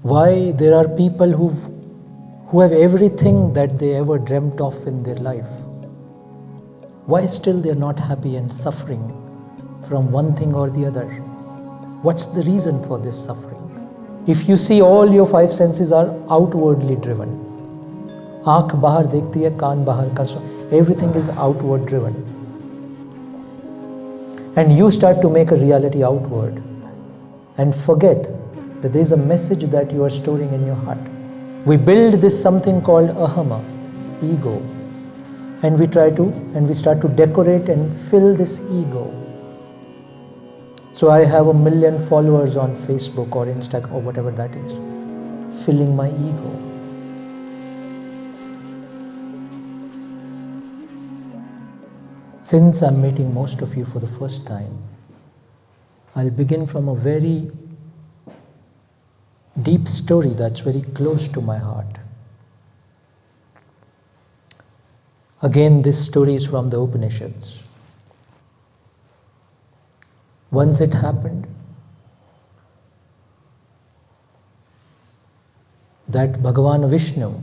Why there are people who have everything that they ever dreamt of in their life. Why still they are not happy and suffering from one thing or the other? What's the reason for this suffering? If you see, all your five senses are outwardly driven. Aankh bahar dekhti hai, kaan bahar ka, everything is outward driven. And you start to make a reality outward and forget that there is a message that you are storing in your heart. We build this something called Ahama, ego, and we start to decorate and fill this ego. So I have 1 million followers on Facebook or Instagram or whatever that is, filling my ego. Since I'm meeting most of you for the first time, I'll begin from a very deep story that's very close to my heart. Again, this story is from the Upanishads. Once it happened that Bhagavan Vishnu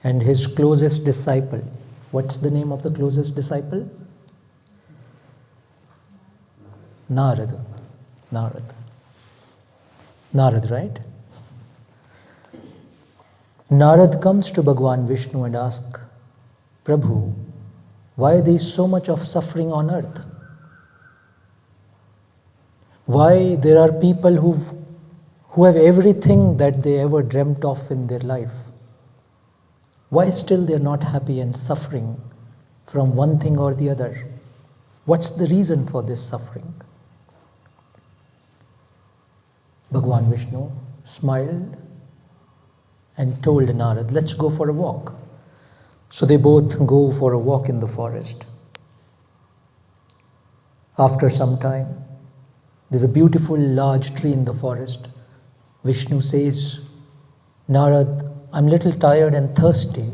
and his closest disciple, what's the name of the closest disciple? Narad, right? Narad comes to Bhagavan Vishnu and asks, Prabhu, why there is so much of suffering on earth? Why there are people who have everything that they ever dreamt of in their life? Why still they are not happy and suffering from one thing or the other? What's the reason for this suffering? Bhagavan Vishnu smiled and told Narad, let's go for a walk. So they both go for a walk in the forest. After some time, there's a beautiful large tree in the forest. Vishnu says, Narad, I'm a little tired and thirsty.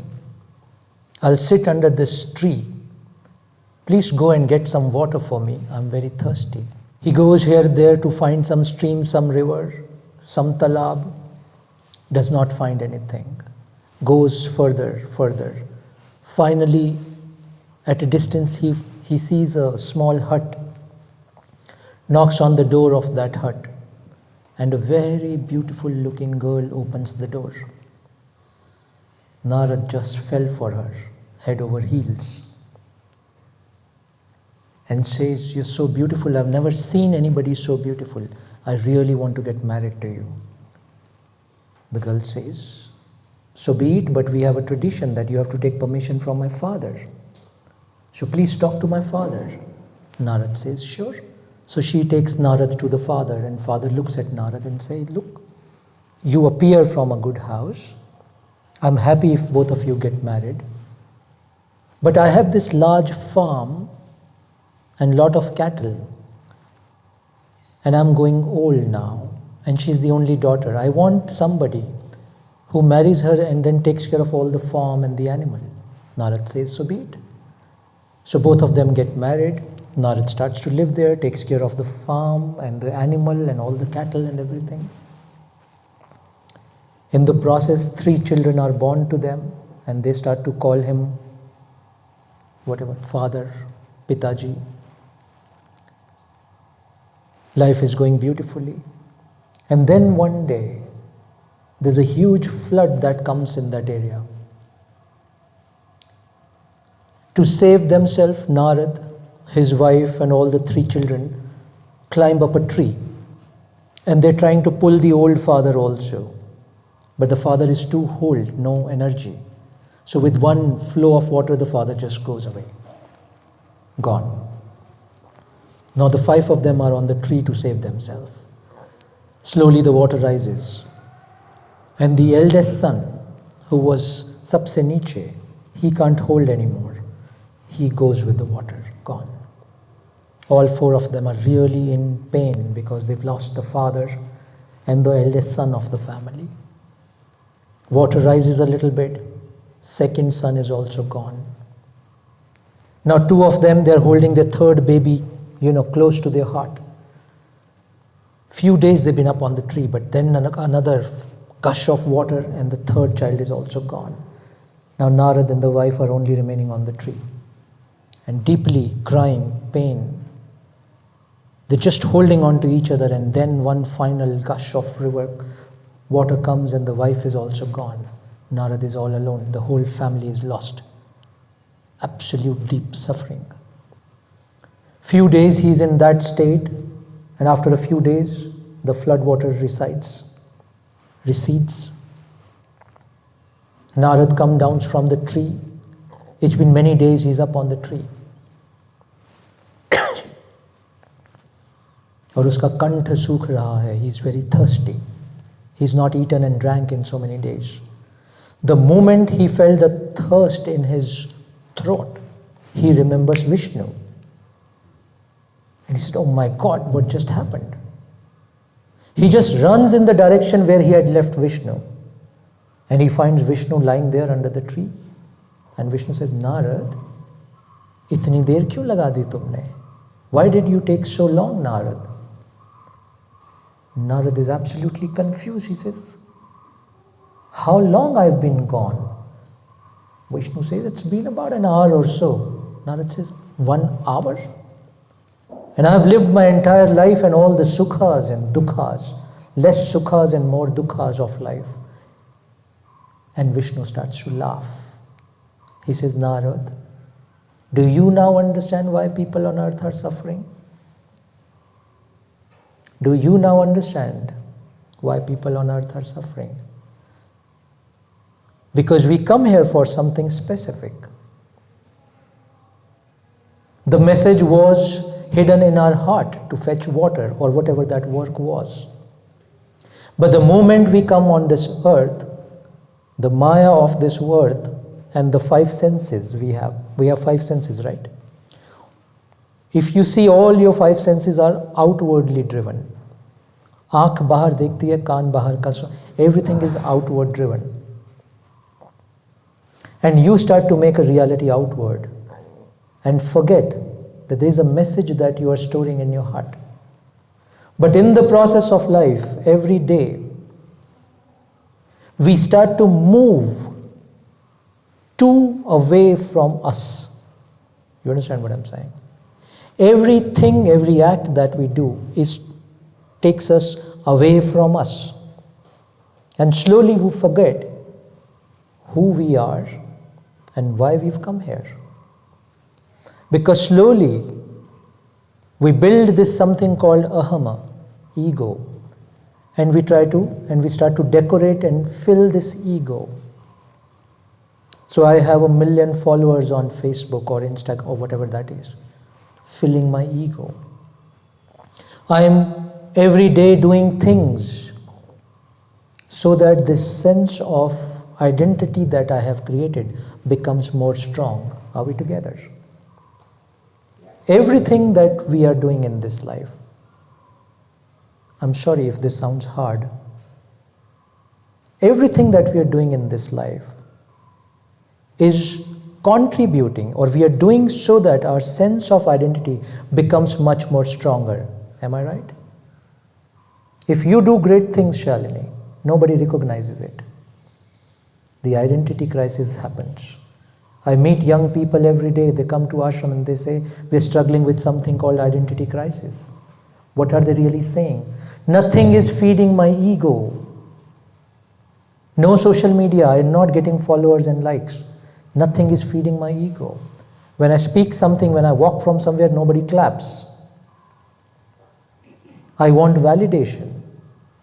I'll sit under this tree. Please go and get some water for me. I'm very thirsty. He goes here there to find some stream, some river, some talab. Does not find anything. Goes further. Finally, at a distance, he sees a small hut. Knocks on the door of that hut, and a very beautiful looking girl opens the door. Narad just fell for her, head over heels, and says, you're so beautiful, I've never seen anybody so beautiful. I really want to get married to you. The girl says, so be it, but we have a tradition that you have to take permission from my father. So please talk to my father. Narad says, sure. So she takes Narad to the father, and father looks at Narad and says, look, you appear from a good house. I'm happy if both of you get married. But I have this large farm and lot of cattle. And I'm going old now. And she's the only daughter. I want somebody who marries her and then takes care of all the farm and the animal. Narad says, so be it. So both of them get married. Narad starts to live there, takes care of the farm and the animal and all the cattle and everything. In the process, 3 children are born to them, and they start to call him whatever, father, Pitaji. Life is going beautifully. And then one day, there's a huge flood that comes in that area. To save themselves, Narad, his wife and all the 3 children climb up a tree, and they're trying to pull the old father also. But the father is too old, no energy. So with one flow of water, the father just goes away. Gone. Now the 5 of them are on the tree to save themselves. Slowly the water rises. And the eldest son, who was sabse niche, he can't hold anymore. He goes with the water, gone. All 4 of them are really in pain because they've lost the father and the eldest son of the family. Water rises a little bit. Second son is also gone. Now 2 of them, they're holding their 3rd baby, close to their heart. Few days they've been up on the tree, but then another gush of water, and the third child is also gone. Now Narad and the wife are only remaining on the tree, and deeply crying, pain. They're just holding on to each other, and then one final gush of river water comes and the wife is also gone. Narad is all alone. The whole family is lost. Absolute deep suffering. Few days he is in that state, and after a few days the flood water recedes. Narad comes down from the tree. It's been many days he's up on the tree. और उसका कंठ सूख रहा है. He's very thirsty. He's not eaten and drank in so many days. The moment he felt the thirst in his throat, he remembers Vishnu. And he said, oh my God, what just happened? He just runs in the direction where he had left Vishnu. And he finds Vishnu lying there under the tree. And Vishnu says, Narad, itni der kyun laga di tumne? Why did you take so long, Narad? Narad is absolutely confused. He says, how long I've been gone? Vishnu says, it's been about an hour or so. Narad says, 1 hour? And I've lived my entire life and all the sukhas and dukkhas, less sukhas and more dukkhas of life. And Vishnu starts to laugh. He says, Narad, do you now understand why people on earth are suffering? Do you now understand why people on earth are suffering? Because we come here for something specific. The message was hidden in our heart to fetch water or whatever that work was. But the moment we come on this earth, the maya of this earth and the 5 senses we have 5 senses, right? If you see, all your 5 senses are outwardly driven. Aankh bahar dekhti hai, kaan bahar ka, everything is outward driven. And you start to make a reality outward and forget that there is a message that you are storing in your heart. But in the process of life, every day, we start to move away from us. You understand what I'm saying? Everything, every act that we do takes us away from us. And slowly we forget who we are and why we've come here. Because slowly we build this something called Ahama, ego. And we start to decorate and fill this ego. So I have 1 million followers on Facebook or Instagram or whatever that is, filling my ego. I am every day doing things so that this sense of identity that I have created becomes more strong. Are we together? Everything that we are doing in this life, I'm sorry if this sounds hard, everything that we are doing in this life is contributing, or we are doing so that our sense of identity becomes much more stronger. Am I right? If you do great things, Shalini, nobody recognizes it. The identity crisis happens. I meet young people every day. They come to ashram and they say, we're struggling with something called identity crisis. What are they really saying? Nothing is feeding my ego. No social media. I'm not getting followers and likes. Nothing is feeding my ego. When I speak something, when I walk from somewhere, nobody claps. I want validation.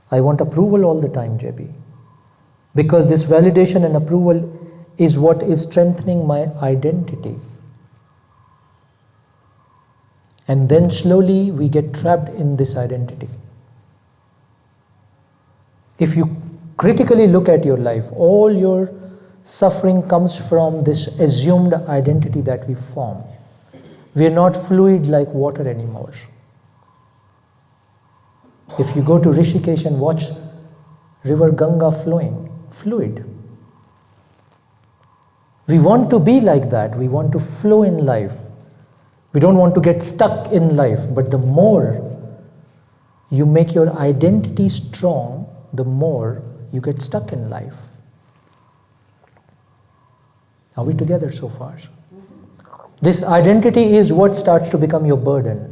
I want approval all the time, JB. Because this validation and approval is what is strengthening my identity. And then slowly we get trapped in this identity. If you critically look at your life, all your suffering comes from this assumed identity that we form. We are not fluid like water anymore. If you go to Rishikesh and watch river Ganga flowing, fluid. We want to be like that. We want to flow in life. We don't want to get stuck in life. But the more you make your identity strong, the more you get stuck in life. Are we together so far? This identity is what starts to become your burden.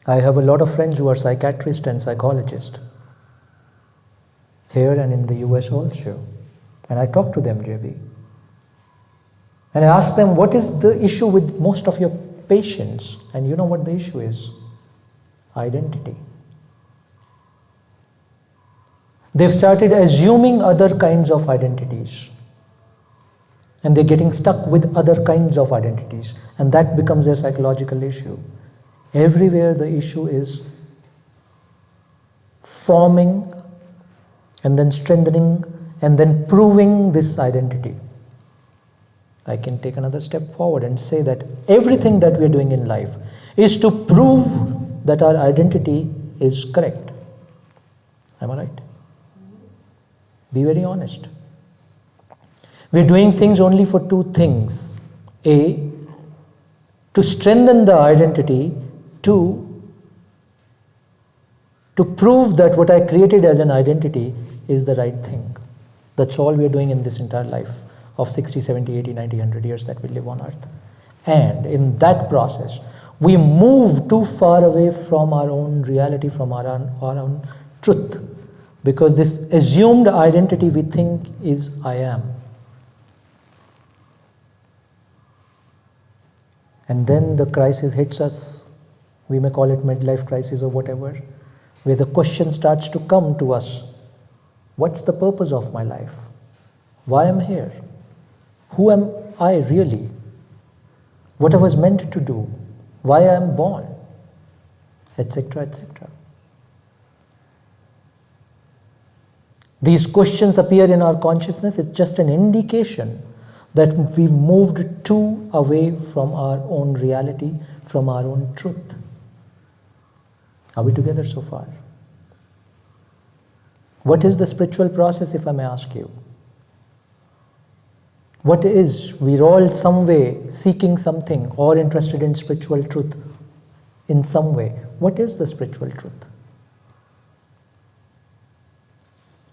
I have a lot of friends who are psychiatrists and psychologists, here and in the US also. And I talk to them, JB. And I ask them, what is the issue with most of your patients? And you know what the issue is? Identity. They've started assuming other kinds of identities. And they're getting stuck with other kinds of identities. And that becomes their psychological issue. Everywhere the issue is forming and then strengthening and then proving this identity. I can take another step forward and say that everything that we are doing in life is to prove that our identity is correct. Am I right? Be very honest. We're doing things only for two things. A, to strengthen the identity. Two, to prove that what I created as an identity is the right thing. That's all we're doing in this entire life of 60, 70, 80, 90, 100 years that we live on earth. And in that process, we move too far away from our own reality, from our own truth. Because this assumed identity we think is I am. And then the crisis hits us. We may call it midlife crisis or whatever, where the question starts to come to us. What's the purpose of my life? Why am I here? Who am I really? What I was meant to do? Why I am born? Etc., etc. These questions appear in our consciousness. It's just an indication that we've moved too away from our own reality, from our own truth. Are we together so far? What is the spiritual process, if I may ask you? What is? We're all some way seeking something or interested in spiritual truth in some way. What is the spiritual truth?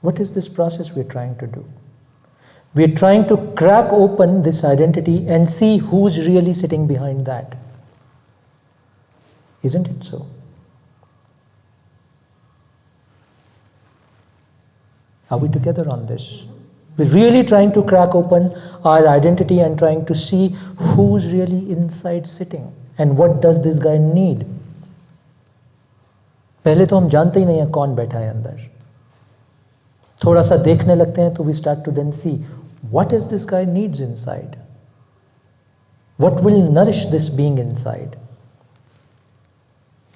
What is this process we're trying to do? We're trying to crack open this identity and see who's really sitting behind that. Isn't it so? Are we together on this? We're really trying to crack open our identity and trying to see who's really inside sitting and what does this guy need. पहले तो हम जानते ही नहीं हैं कौन बैठा है अंदर. थोड़ा सा देखने लगते हैं तो we start to then see what is this guy needs inside. What will nourish this being inside?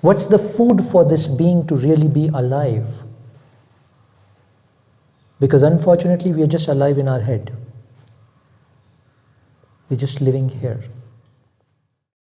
What's the food for this being to really be alive? Because unfortunately, we are just alive in our head. We're just living here.